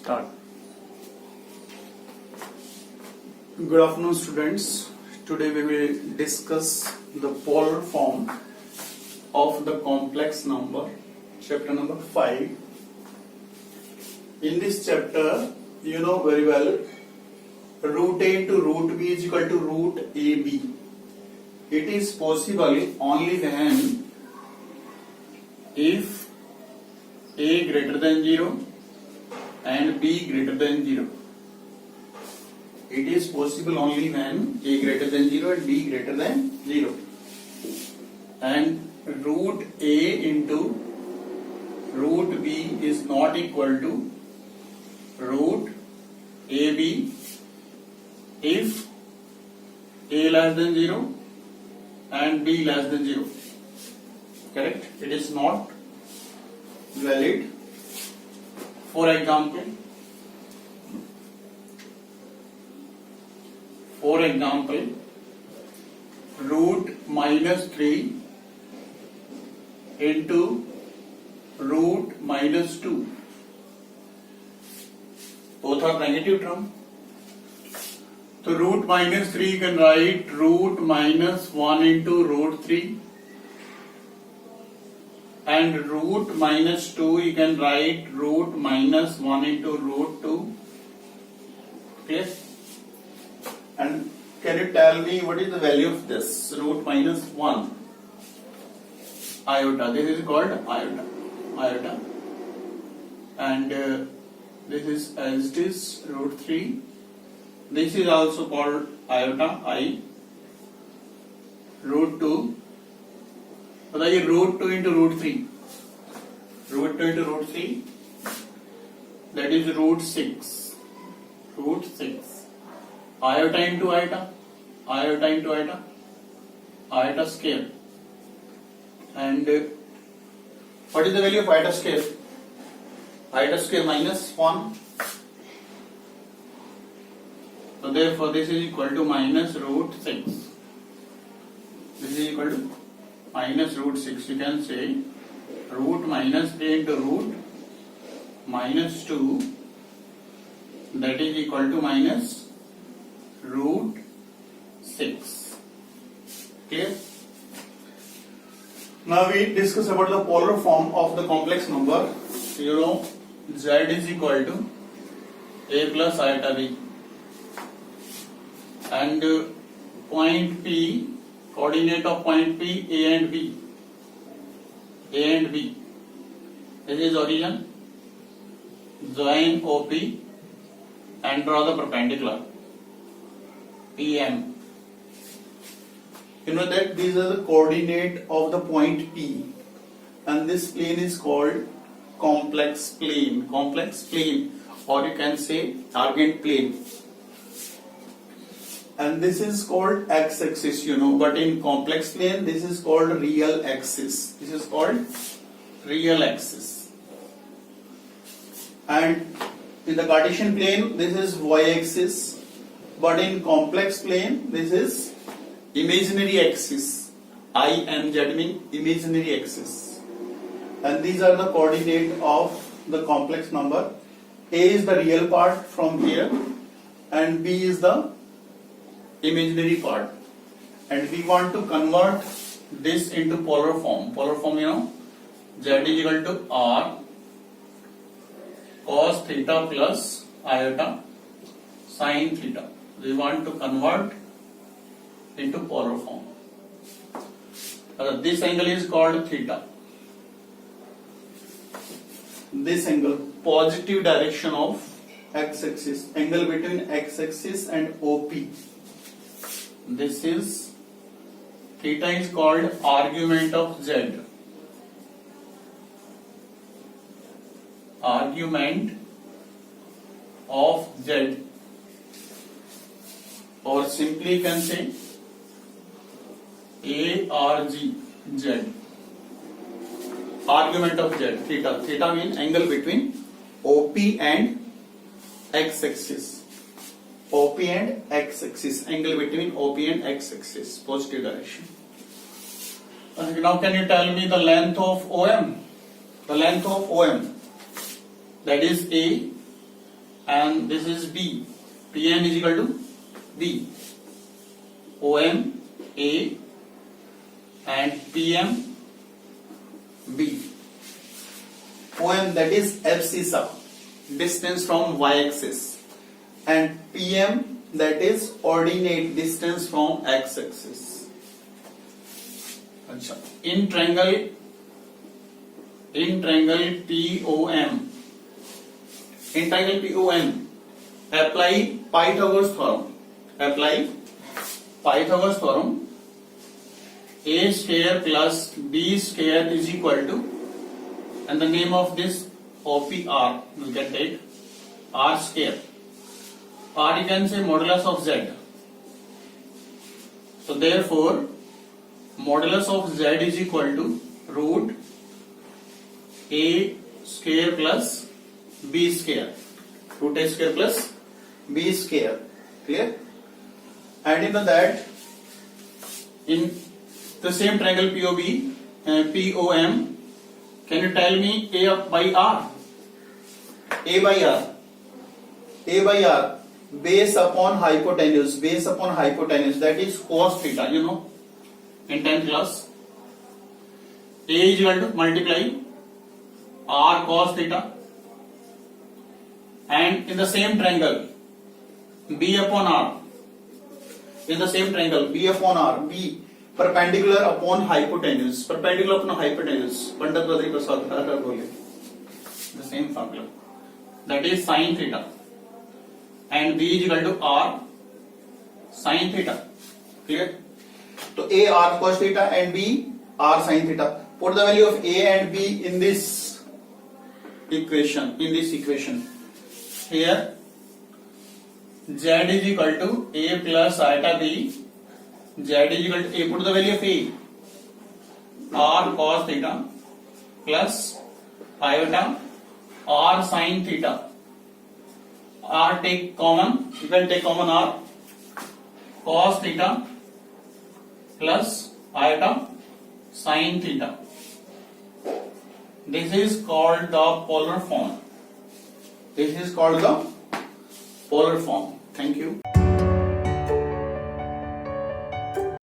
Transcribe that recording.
Start. Good afternoon, students. Today we will discuss the polar form of the complex number, chapter number 5. In this chapter, you know very well, root a into root b is equal to root ab. It is possible only when if a greater than 0 and b greater than 0. It is possible only when a greater than 0 and b greater than 0. And root a into root b is not equal to root ab if a less than 0 and b less than 0. Correct? It is not valid. For example, root minus 3 into root minus 2. Both are negative term. So root minus 3 you can write root minus 1 into root 3. And root minus 2 you can write root minus 1 into root 2. Okay? And can you tell me what is the value of this? Root minus 1. Iota. This is called iota. And this is as it is root 3. This is also called iota, I. Root 2. बताइए root 2 into root 3. Root 2 into root 3. That is root 6. Root 6. Iota into iota. Iota into iota. Iota square. And what is the value of iota square? Iota square minus 1. So therefore this is equal to minus root 6. This is equal to minus root 6. You can say root minus 3 into root minus 2, that is equal to minus root 6. Clear? Now we discuss about the polar form of the complex number. You know z is equal to a plus iota b, and point P, coordinate of point P, A and B. A and B. This is origin. Join OP and draw the perpendicular. PM. You know that these are the coordinate of the point P, and this plane is called complex plane. Complex plane, or you can say tangent plane. And this is called x-axis, you know, but in complex plane this is called real axis. This is called real axis. And in the Cartesian plane this is y-axis, but in complex plane this is imaginary axis. I and z mean imaginary axis. And these are the coordinate of the complex number. A is the real part from here, and B is the imaginary part, and we want to convert this into polar form. Polar form, you know, z is equal to r cos theta plus iota sin theta. We want to convert into polar form. This angle is called theta. This angle, positive direction of x-axis, angle between x-axis and OP. This is theta is called argument of z. Argument of z, or simply you can say ARG z. Argument of z, theta. Theta means angle between OP and x-axis. OP and x-axis, angle between OP and x-axis, positive direction. Now can you tell me the length of OM? The length of OM, that is A, and this is B. PM is equal to B. OM A and PM B. OM, that is abscissa, distance from y-axis, and PM, that is ordinate, distance from x-axis. In triangle POM, apply Pythagoras theorem. A square plus B square is equal to, and the name of this OPR, you can take R square. R, you can say modulus of Z. So therefore, modulus of Z is equal to root A square plus B square. Root A square plus B square. Clear? And you know that in the same triangle POM, can you tell me A by R? A by R, base upon hypotenuse, that is cos theta, you know, in 10th class. A is equal to multiply R cos theta, and in the same triangle B upon R, B perpendicular upon hypotenuse, Pandit Badri Prasad बोले, the same formula, that is sin theta, and B is equal to R sin theta. Clear? So A R cos theta and B R sin theta. Put the value of A and B in this equation. Here Z is equal to A plus iota B. Z is equal to A. Put the value of A, R cos theta plus iota R sin theta. R take common, you can take common R, cos theta plus iota sin theta. This is called the polar form. Thank you.